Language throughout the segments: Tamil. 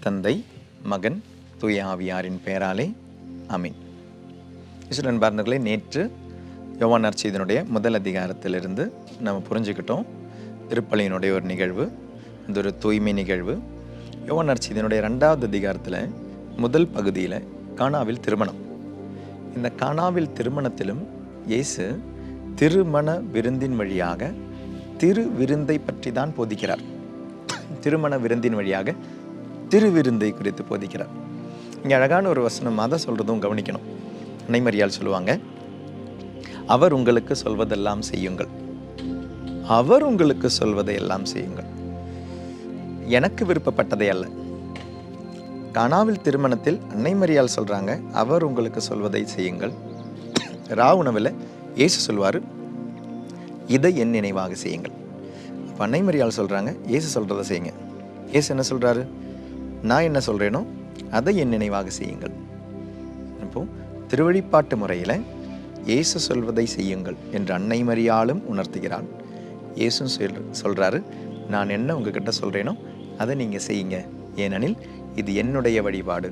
தந்தை, மகன், தூய ஆவியாரின் பெயராலே ஆமீன். நண்பர்களே, நேற்று யோவான் நற்செய்தியினுடைய முதல் அதிகாரத்திலிருந்து நம்ம புரிஞ்சுக்கிட்டோம். திருப்பலியினுடைய ஒரு நிகழ்வு, அது ஒரு தூய்மை நிகழ்வு. யோவான் நற்செய்தியினுடைய 2வது அதிகாரத்தில் முதல் பகுதியில் கானாவில் திருமணம். இந்த கானாவில் திருமணத்திலும் இயேசு திருமண விருந்தின் வழியாக திருவிருந்தை பற்றி தான் போதிக்கிறார். திருமண விருந்தின் வழியாக திருவிருந்தை குறித்து போதிக்கிறார். இங்கே அழகான ஒரு வசனம், அதை சொல்கிறதும் கவனிக்கணும். அன்னை மரியாள் சொல்லுவாங்க, அவர் உங்களுக்கு சொல்வதெல்லாம் செய்யுங்கள், அவர் உங்களுக்கு சொல்வதை எல்லாம் செய்யுங்கள். எனக்கு விருப்பப்பட்டதை அல்ல. கானாவில் திருமணத்தில் அன்னை மரியாள் சொல்கிறாங்க, அவர் உங்களுக்கு சொல்வதை செய்யுங்கள். உணவில் இயேசு சொல்வார், இதை என் நினைவாக செய்யுங்கள். அப்போ அன்னை மரியாள் சொல்கிறாங்க, இயேசு சொல்கிறத செய்யுங்க. இயேசு என்ன சொல்கிறாரு? நான் என்ன சொல்கிறேனோ அதை என் நினைவாக செய்யுங்கள். இப்போ திருவழிப்பாட்டு முறையில் இயேசு சொல்வதை செய்யுங்கள் என்று அன்னை மரியாளும் உணர்த்துகிறாள். இயேசும் சொல்கிறாரு, நான் என்ன உங்ககிட்ட சொல்கிறேனோ அதை நீங்கள் செய்யுங்க, ஏனெனில் இது என்னுடைய வழிபாடு,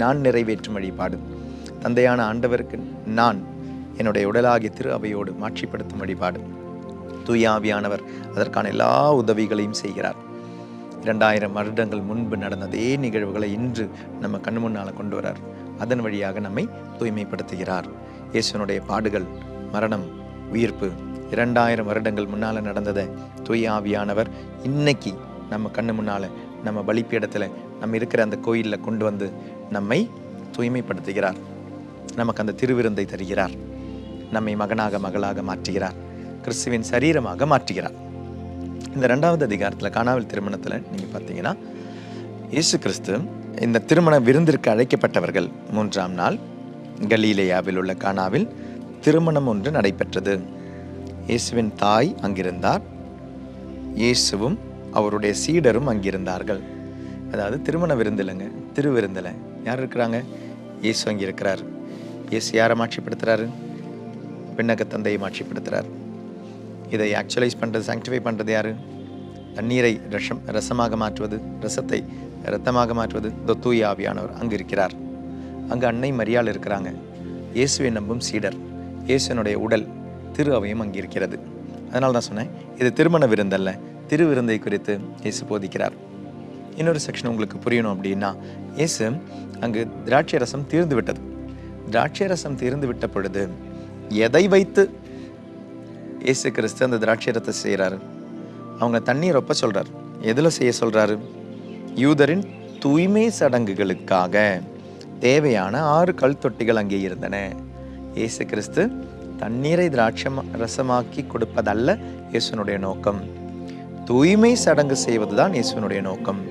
நான் நிறைவேற்றும் வழிபாடு. தந்தையான ஆண்டவருக்கு நான் என்னுடைய உடலாகிய திரு அவையோடு மாட்சிப்படுத்தும் வழிபாடு. தூய ஆவியானவர் அதற்கான எல்லா உதவிகளையும் செய்கிறார். 2000 வருடங்கள் முன்பு நடந்த அதே நிகழ்வுகளை இன்று நம்ம கண்ணு முன்னால் கொண்டு வரார். அதன் வழியாக நம்மை தூய்மைப்படுத்துகிறார். இயேசுனுடைய பாடுகள், மரணம், உயிர்ப்பு 2000 வருடங்கள் முன்னால் நடந்ததை தூய ஆவியானவர் இன்னைக்கு நம்ம கண்ணு முன்னால், நம்ம பலிப்பீடத்தில், நம்ம இருக்கிற அந்த கோயிலில் கொண்டு வந்து நம்மை தூய்மைப்படுத்துகிறார். நமக்கு அந்த திருவிருந்தை தருகிறார். நம்மை மகனாக மகளாக மாற்றுகிறார். கிறிஸ்துவின் சரீரமாக மாற்றுகிறார். இந்த 2வது அதிகாரத்தில் கானாவில் திருமணத்தில் நீங்கள் பார்த்தீங்கன்னா, இயேசு கிறிஸ்து இந்த திருமண விருந்திற்கு அழைக்கப்பட்டவர்கள் 3ஆம் நாள் கலீலேயாவில் உள்ள கானாவில் திருமணம் ஒன்று நடைபெற்றது. இயேசுவின் தாய் அங்கிருந்தார், இயேசுவும் அவருடைய சீடரும் அங்கிருந்தார்கள். அதாவது திருமண விருந்தில்லைங்க, திருவிருந்தில் யார் இருக்கிறாங்க? இயேசு அங்கே இருக்கிறார். இயேசு யாரை மாட்சிப்படுத்துகிறாரு? விண்ணக தந்தையை மாட்சிப்படுத்துகிறார். இதை ஆக்சுவலைஸ் பண்ணுறது, சாங்டிஃபை பண்ணுறது யார்? தண்ணீரை ரசமாக மாற்றுவது, ரசத்தை இரத்தமாக மாற்றுவது தூய ஆவியானவர் அங்கு இருக்கிறார். அங்கு அன்னை மரியாள் இருக்கிறாங்க. இயேசுவை நம்பும் சீடர், இயேசுனுடைய உடல் திரு அவையும் அங்கே இருக்கிறது. அதனால தான் சொன்னேன், இது திருமண விருந்தல்ல, திருவிருந்தை குறித்து இயேசு போதிக்கிறார். இன்னொரு செக்ஷன் உங்களுக்கு புரியணும் அப்படின்னா, இயேசு அங்கு திராட்சை ரசம் தீர்ந்து விட்டது. திராட்சை ரசம் தீர்ந்து விட்ட பொழுது எதை வைத்து இயேசு கிறிஸ்து அந்த திராட்சை ரசத்தை செய்கிறாரு? அவங்க தண்ணீர் ஒப்ப சொல்றார். எதில் செய்ய சொல்றாரு? யூதரின் தூய்மை சடங்குகளுக்காக தேவையான 6 கல் தொட்டிகள் அங்கே இருந்தன. இயேசு கிறிஸ்து தண்ணீரை திராட்சை ரசமாக்கி கொடுப்பதல்ல இயேசுனுடைய நோக்கம். தூய்மை சடங்கு செய்வதுதான் இயேசுனுடைய நோக்கம்.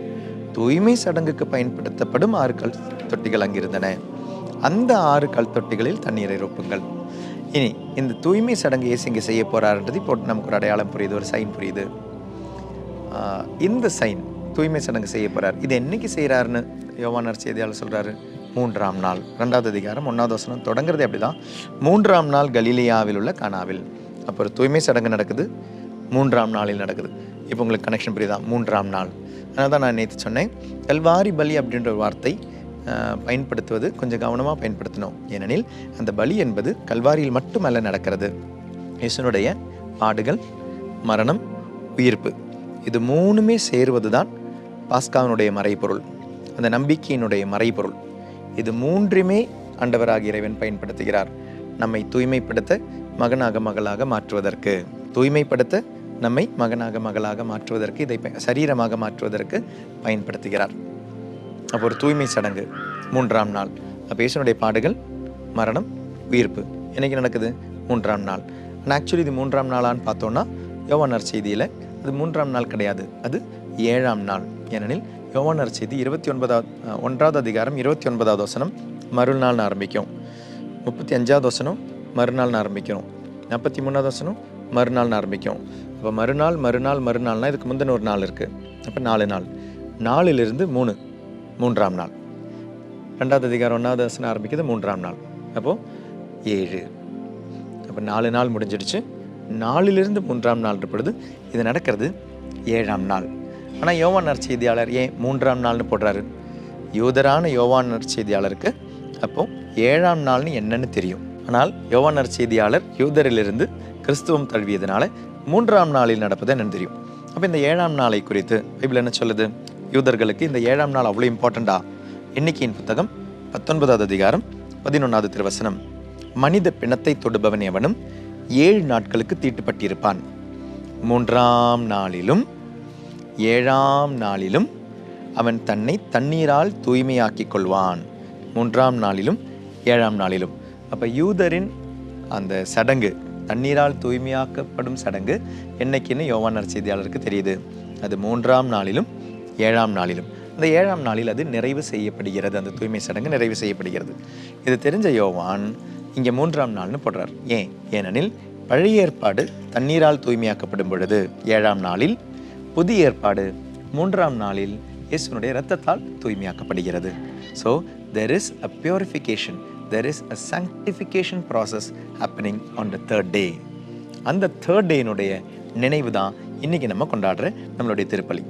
தூய்மை சடங்குக்கு பயன்படுத்தப்படும் 6 கல் தொட்டிகள் அங்கிருந்தன. அந்த 6 கல் தொட்டிகளில் தண்ணீரை ரொப்புங்கள். இனி இந்த தூய்மை சடங்கு இயேசு இங்கே செய்ய போறாருன்றது இப்போ நமக்கு ஒரு அடையாளம் புரியுது, ஒரு சைன் புரியுது. இந்த சைன் தூய்மை சடங்கு செய்ய போறார். இது என்னைக்கு செய்கிறாருன்னு யோவான் நற்செய்தியாளர் சொல்றாரு? 3ஆம் நாள். 2வது அதிகாரம் 1வது வசனம் தொடங்குறது அப்படிதான். 3ஆம் நாள் கலிலேயாவில் உள்ள கானாவில். அப்போ ஒரு தூய்மை சடங்கு நடக்குது, 3ஆம் நாளில் நடக்குது. இப்போ உங்களுக்கு கனெக்ஷன் புரியுதா? 3ஆம் நாள். அதனால தான் நான் நேற்று சொன்னேன், கல்வாரி பலி அப்படின்ற ஒரு வார்த்தை பயன்படுத்துவது கொஞ்சம் கவனமாக பயன்படுத்தணும். ஏனெனில் அந்த பலி என்பது கல்வாரியில் மட்டுமல்ல நடக்கிறது. இயேசுனுடைய பாடுகள், மரணம், உயிர்ப்பு, இது 3மே சேருவது தான் பாஸ்காவினுடைய மறைபொருள், அந்த நம்பிக்கையினுடைய மறைபொருள். இது 3மே ஆண்டவராகிய இறைவன் பயன்படுத்துகிறார். நம்மை தூய்மைப்படுத்த, மகனாக மகளாக மாற்றுவதற்கு, தூய்மைப்படுத்த நம்மை மகனாக மகளாக மாற்றுவதற்கு, இதை சரீரமாக மாற்றுவதற்கு பயன்படுத்துகிறார். அப்போ ஒரு தூய்மை சடங்கு 3ஆம் நாள். அப்போ இயேசுனுடைய பாடுகள், மரணம், உயிர்ப்பு என்னைக்கு நடக்குது? 3ஆம் நாள். ஆனால் ஆக்சுவலி இது 3ஆம் நாளான்னு பார்த்தோன்னா யோவான் நற்செய்தியில் அது 3ஆம் நாள் கிடையாது, அது 7ஆம் நாள். ஏனெனில் யோவான் நற்செய்தி 1வது அதிகாரம் 29வது வசனம் மறுநாள்னு ஆரம்பிக்கும், 35வது வசனம் மறுநாள்னு ஆரம்பிக்கும், 43வது வசனம் மறுநாள்னு ஆரம்பிக்கும். அப்போ மறுநாள் மறுநாள் மறுநாள்னால் இதுக்கு முந்தின ஒரு நாள் இருக்குது. அப்போ 4 நாள். 4லிருந்து 3ஆம் நாள். 2வது அதிகாரம் 1வது வசனம் ஆரம்பிக்கிறது 3ஆம் நாள். அப்போது 7. அப்போ 4 நாள் முடிஞ்சிடுச்சு. 4லிருந்து 3ஆம் நாள் பொழுது இது நடக்கிறது 7ஆம் நாள். ஆனால் யோவான் நற்செய்தியாளர் ஏன் 3ஆம் நாள்னு போடுறாரு? யூதரான யோவான் நற்செய்தியாளருக்கு அப்போ 7ஆம் நாள்னு என்னன்னு தெரியும். ஆனால் யோவான் நற்செய்தியாளர் யூதரிலிருந்து கிறிஸ்துவம் தழுவியதுனால 3ஆம் நாளில் நடப்பது என்னன்னு தெரியும். அப்போ இந்த 7ஆம் நாளை குறித்து பைபிள் என்ன சொல்லுது? யூதர்களுக்கு இந்த 7ஆம் நாள் அவ்வளோ இம்பார்ட்டண்டா? எண்ணிக்கையின் புத்தகம் 19வது அதிகாரம் 11வது திருவசனம், மனித பிணத்தை தொடுபவன் எவனும் 7 நாட்களுக்கு தீட்டுப்பட்டிருப்பான். 3ஆம் நாளிலும் 7ஆம் நாளிலும் அவன் தன்னை தண்ணீரால் தூய்மையாக்கிக் கொள்வான். 3ஆம் நாளிலும் 7ஆம் நாளிலும். அப்போ யூதரின் அந்த சடங்கு, தண்ணீரால் தூய்மையாக்கப்படும் சடங்கு என்னைக்குன்னு யோவான் நற்செய்தியாளருக்கு தெரியுது. அது 3ஆம் நாளிலும் 7ஆம் நாளிலும். அந்த 7ஆம் நாளில் அது நிறைவு செய்யப்படுகிறது. அந்த தூய்மை சடங்கு நிறைவு செய்யப்படுகிறது. இது தெரிஞ்ச யோவான் இங்கே 3ஆம் நாள்னு போடுறார். ஏனெனில் பழைய ஏற்பாடு தண்ணீரால் தூய்மையாக்கப்படும் பொழுது 7ஆம் நாளில், புதிய ஏற்பாடு 3ஆம் நாளில் இயேசுனுடைய இரத்தத்தால் தூய்மையாக்கப்படுகிறது. So there is a purification, there is a sanctification process happening on the third day. அந்த தேர்ட் டேனுடைய நினைவு தான் இன்னைக்கு நம்ம கொண்டாடுற நம்மளுடைய திருப்பலி.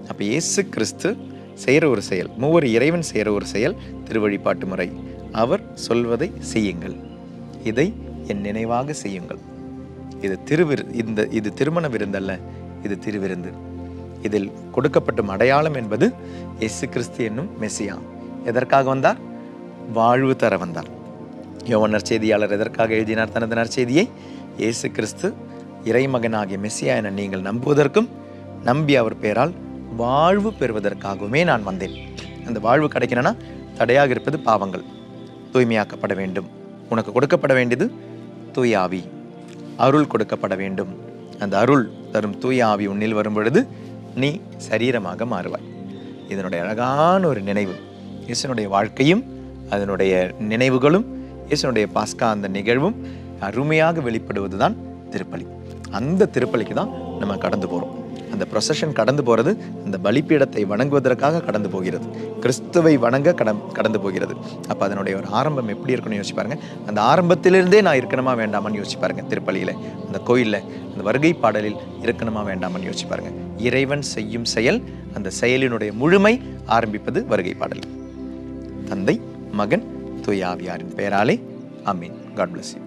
அப்போ இயேசு கிறிஸ்து செய்கிற ஒரு செயல், மூவர் இறைவன் செய்கிற ஒரு செயல் திருவழிபாட்டு முறை. அவர் சொல்வதை செய்யுங்கள், இதை என் நினைவாக செய்யுங்கள். இது திருமண விருந்தல்ல, இது திருவிருந்து. இதில் கொடுக்கப்படும் அடையாளம் என்பது இயேசு கிறிஸ்து என்னும் மெசியா. எதற்காக வந்தார்? வாழ்வு தர வந்தார். யோவான் நற்செய்தியாளர் எதற்காக எழுதினார் தனது நற்செய்தியை? இயேசு கிறிஸ்து இறைமகனாகிய மெசியா என நீங்கள் நம்புவதற்கும், நம்பி அவர் பெயரால் வாழ்வு பெறுவதற்காகவுமே நான் வந்தேன். அந்த வாழ்வு கிடைக்கணும்னா தடையாக இருப்பது பாவங்கள், தூய்மையாக்கப்பட வேண்டும். உனக்கு கொடுக்கப்பட வேண்டியது தூய ஆவி, அருள் கொடுக்கப்பட வேண்டும். அந்த அருள் தரும் தூய ஆவி உன்னில் வரும் பொழுது நீ சரீரமாக மாறுவாய். இதனுடைய அழகான ஒரு நினைவு, இயேசுனுடைய வாழ்க்கையும் அதனுடைய நினைவுகளும், இயேசுனுடைய பாஸ்கா அந்த நிகழ்வும் அருமையாக வெளிப்படுவது தான் திருப்பலி. அந்த திருப்பலிக்கு தான் நம்ம கடந்து போகிறோம். அந்த ப்ரொசஷன் கடந்து போகிறது அந்த பலிப்பீடத்தை வணங்குவதற்காக கடந்து போகிறது, கிறிஸ்துவை வணங்க கடந்து போகிறது. அப்போ அதனுடைய ஒரு ஆரம்பம் எப்படி இருக்குன்னு யோசிச்சு பாருங்க. அந்த ஆரம்பத்திலிருந்தே நான் இருக்கணுமா வேண்டாமான்னு யோசிச்சு பாருங்க. திருப்பலியில், அந்த கோயிலில், அந்த வருகை பாடலில் இருக்கணுமா வேண்டாமான்னு யோசிச்சு பாருங்க. இறைவன் செய்யும் செயல், அந்த செயலினுடைய முழுமை ஆரம்பிப்பது வருகை பாடல். தந்தை, மகன், தூய ஆவியாரின் பெயராலே ஆமீன். God bless you.